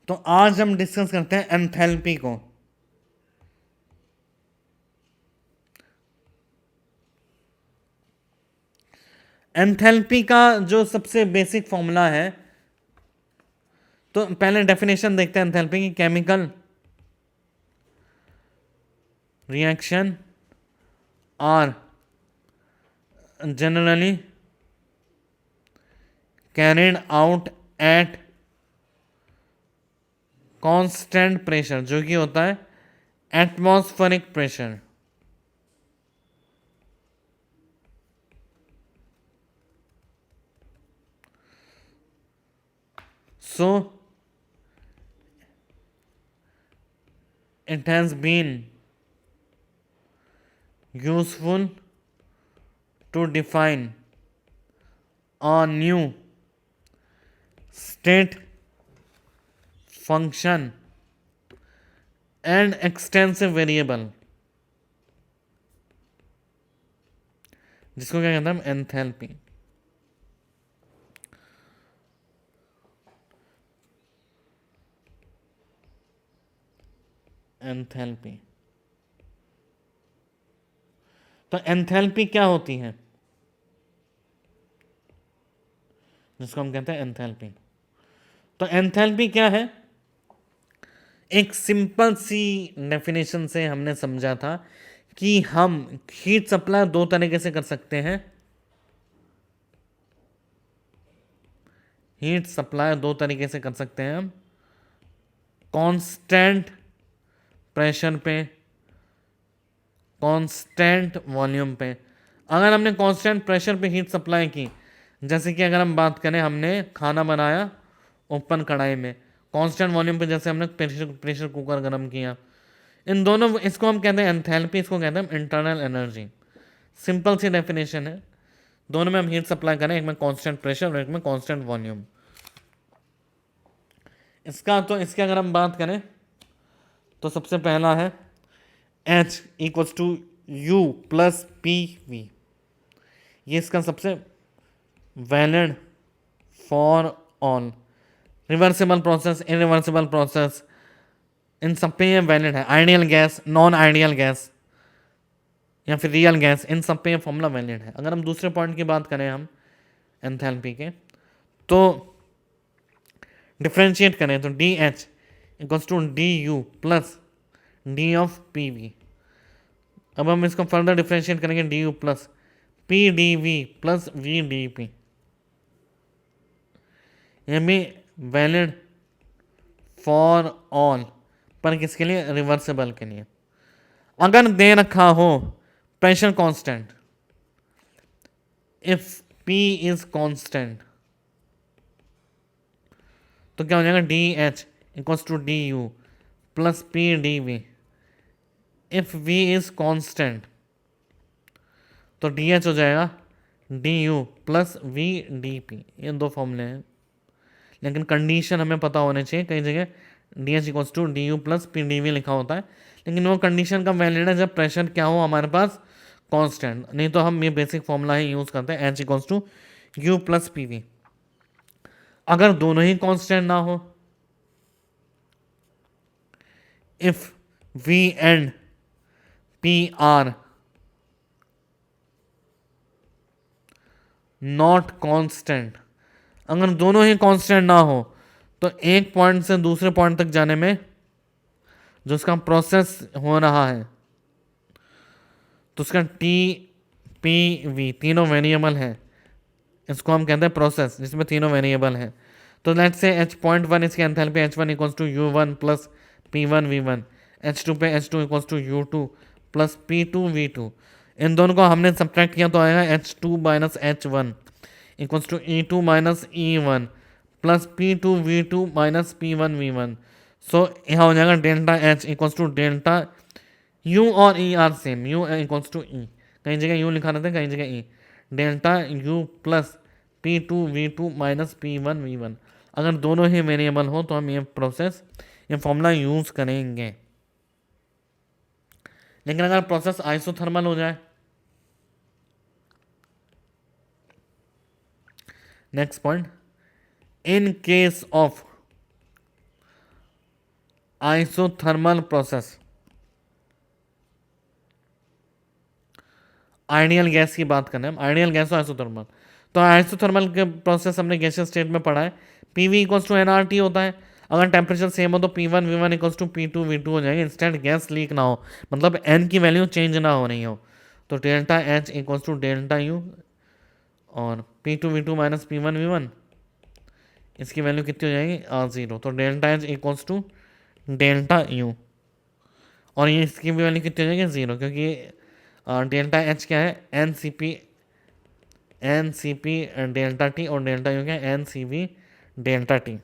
तो आज हम डिस्कस करते हैं एंथैल्पी को। एंथैल्पी का जो सबसे बेसिक फॉर्मूला है, तो पहले डेफिनेशन देखते हैं एंथैल्पी की। Chemical reaction are generally carried out at constant pressure, जो कि होता है atmospheric pressure. So it has been useful to define a new state function and extensive variable, जिसको क्या कहते हैं हम, एंथैल्पी। एंथैल्पी, तो एंथैल्पी क्या होती है, जिसको हम कहते हैं एंथैल्पी। तो एंथैल्पी क्या है, एक सिंपल सी डेफिनेशन से हमने समझा था कि हम हीट सप्लाई दो तरीके से कर सकते हैं। हीट सप्लाई दो तरीके से कर सकते हैं हम, कांस्टेंट प्रेशर पे, कांस्टेंट वॉल्यूम पे। अगर हमने कांस्टेंट प्रेशर पे हीट सप्लाई की, जैसे कि अगर हम बात करें, हमने खाना बनाया ओपन कढ़ाई में, कांस्टेंट वॉल्यूम पे जैसे हमने प्रेशर कुकर गर्म किया, इन दोनों, इसको हम कहते हैं एंथैल्पी, इसको कहते हैं इंटरनल एनर्जी। सिंपल सी डेफिनेशन है। दोनों में हम हीट सप्लाई करें, एक में कांस्टेंट प्रेशर और एक में कांस्टेंट वॉल्यूम। इसका तो इसके अगर हम बात करें तो सबसे पहला है H equals to U plus P V. ये इसका सबसे valid for all reversible process, irreversible process, इन सब पे ये वैलिड है। Ideal gas, non ideal gas या फिर रियल गैस, इन सब पे ये फॉर्मूला वैलिड है। अगर हम दूसरे पॉइंट की बात करें हम एंथैल्पी के, तो डिफ्रेंशिएट करें तो D H equals to D U plus D of P V. अब हम इसको फर्दर डिफ्रेंशिएट करेंगे, D U plus P D V plus V D P. यह भी वैलिड फॉर ऑल, पर किसके लिए, रिवर्सिबल के लिए। अगर दे रखा हो pressure constant, if P is constant, तो क्या हो जाएगा, D H equals to D U plus P D V. If V is constant तो डी एच हो जाएगा D U plus V D P. ये दो फॉर्मूले हैं, लेकिन कंडीशन हमें पता होने चाहिए। कई जगह D H equals to D U plus P D V लिखा होता है, लेकिन वो कंडीशन का वैलिड है जब प्रेशर क्या हो हमारे पास, कांस्टेंट। नहीं तो हम ये बेसिक फॉर्मूला ही यूज़ करते हैं, H equals to U plus P V. अगर दोनों ही कांस्टेंट ना हो, if V and P are not constant, अगर दोनों ही कांस्टेंट ना हो, तो एक पॉइंट से दूसरे पॉइंट तक जाने में जो उसका प्रोसेस हो रहा है, तो उसका टी पी वी तीनों वेरिएबल है, इसको हम कहते हैं प्रोसेस जिसमें तीनों वेरिएबल है। तो let's say H point one, इसकी enthalpy H one equals to U one plus P one V one. H two पे H two equals to U two plus P two V two. इन दोनों को हमने subtract किया तो आएगा H two minus H one equals to E two minus E one plus P two V two minus P one V one. So यहाँ हो जाएगा delta H equals to delta U और E are same, U equals to E, कई जगह U लिखा रहता है कई जगह E. Delta U plus P two V two minus P one V one. अगर दोनों ही वेरिएबल हो तो हम ये प्रोसेस, ये फॉर्मूला यूज करेंगे। लेकिन अगर प्रोसेस आइसोथर्मल हो जाए, next point, in case of isothermal process, ideal gas की बात करें हम, आइडियल गैस और आइसोथर्मल। तो आइसोथर्मल के प्रोसेस हमने गैसियस स्टेट में पढ़ा है, पीवी इक्वल्स टू एनआरटी होता है। अगर टेम्परेचर सेम हो तो P1 V1 equals to P2 V2 हो जाएगा, इंस्टेंट गैस लीक ना हो, मतलब एन की वैल्यू चेंज ना हो रही हो। तो delta H equals to delta U, और P2 V2 minus P1 V1, इसकी वैल्यू कितनी हो जाएगी 0। तो delta H equals to delta U, और ये इसकी भी वैल्यू कितनी हो जाएगी 0, क्योंकि डेल्टा एच क्या है N C P delta T, और डेल्टा यू क्या है N C V delta T.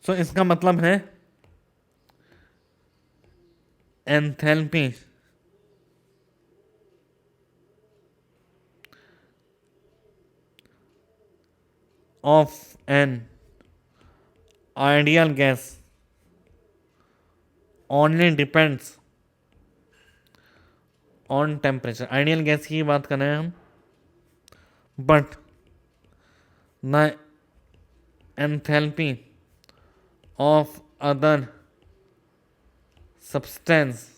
So इसका मतलब है enthalpy of an ideal gas only depends on temperature. Ideal gas की बात कर रहे हैं हम, but the enthalpy of other substance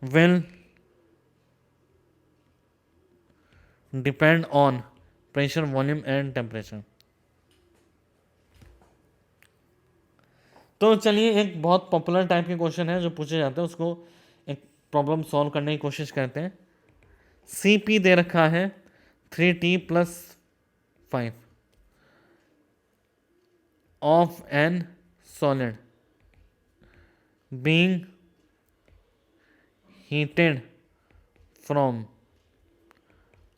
will depend on pressure, volume and temperature। तो चलिए एक बहुत पॉपुलर टाइप के क्वेश्चन है जो पूछे जाते हैं, उसको एक प्रॉब्लम सॉल्व करने की कोशिश करते हैं। CP दे रखा है 3T + 5 of an solid being heated from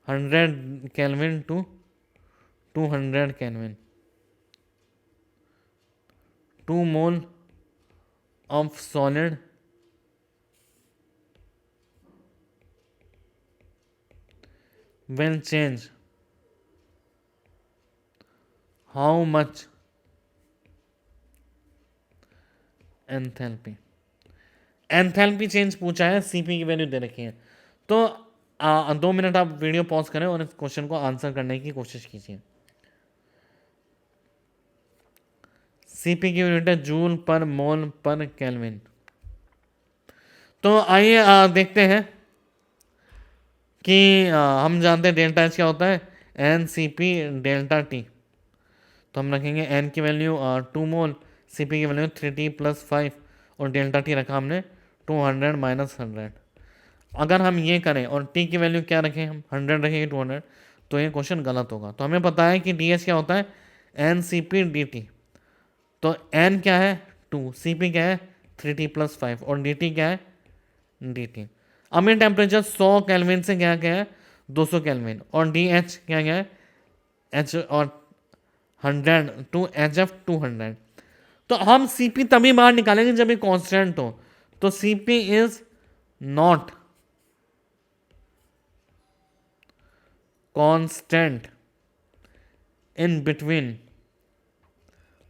100 Kelvin to 200 Kelvin. 2 mole of solid will change how much enthalpy. Enthalpy change पूछा है, सीपी की वैल्यू दे रखी है। तो 2 मिनट आप वीडियो पॉज करें और इस क्वेश्चन को आंसर करने की कोशिश कीजिए। सीपी की यूनिट है जूल पर मोल पर केल्विन। तो आइए देखते हैं कि हम जानते हैं डेल्टा एच क्या होता है, N C P delta T. तो हम रखेंगे एन की वैल्यू 2 मोल, सी पी की वैल्यू 3T + 5, और डेल्टा टी रखा हमने 200 - 100। अगर हम ये करें और टी की वैल्यू क्या रखें, हम 100 रखेंगे 200, तो ये क्वेश्चन गलत होगा। तो हमें पता है कि डी एच क्या होता है N C P D T. तो एन क्या है 2, सी पी क्या है 3T + 5, और डी टी क्या है डी टी। अमीन टेम्परेचर 100 केल्विन से क्या क्या है 200 केल्विन, और डी एच क्या क्या है एच और 100 टू एच एफ 200। तो हम सी पी तभी बाहर निकालेंगे जब ये कांस्टेंट हो। तो C P is not constant in between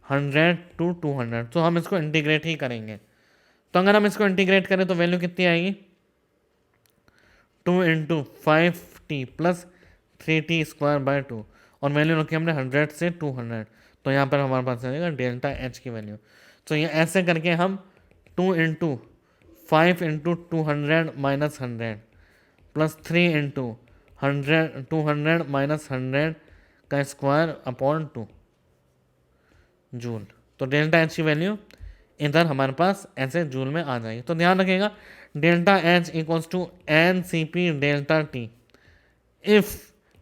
100 to 200। तो हम इसको इंटीग्रेट ही करेंगे। तो अगर हम इसको इंटीग्रेट करें तो वैल्यू कितनी आएगी 2 × 5T + 3T²/2, और वैल्यू रखी हमने 100 से 200। तो यहाँ पर हमारे पास आएगा डेल्टा एच की वैल्यू। तो ये ऐसे करके हम 2 × 5 × 200 - 100 + 3 × 100 200 - 100 का स्क्वायर अपॉन 2 जूल। तो डेल्टा एच की वैल्यू इधर हमारे पास ऐसे जूल में आ जाएगी। तो ध्यान रखिएगा delta H equals to N C P delta T if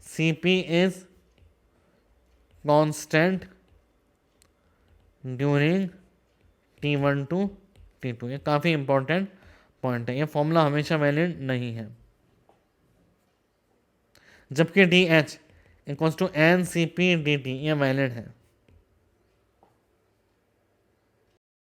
C P is constant during T1 to T2। ये काफ़ी इंपॉर्टेंट पॉइंट है, ये फॉर्मूला हमेशा वैलिड नहीं है। जबकि D H equals to N C P D T ये valid है।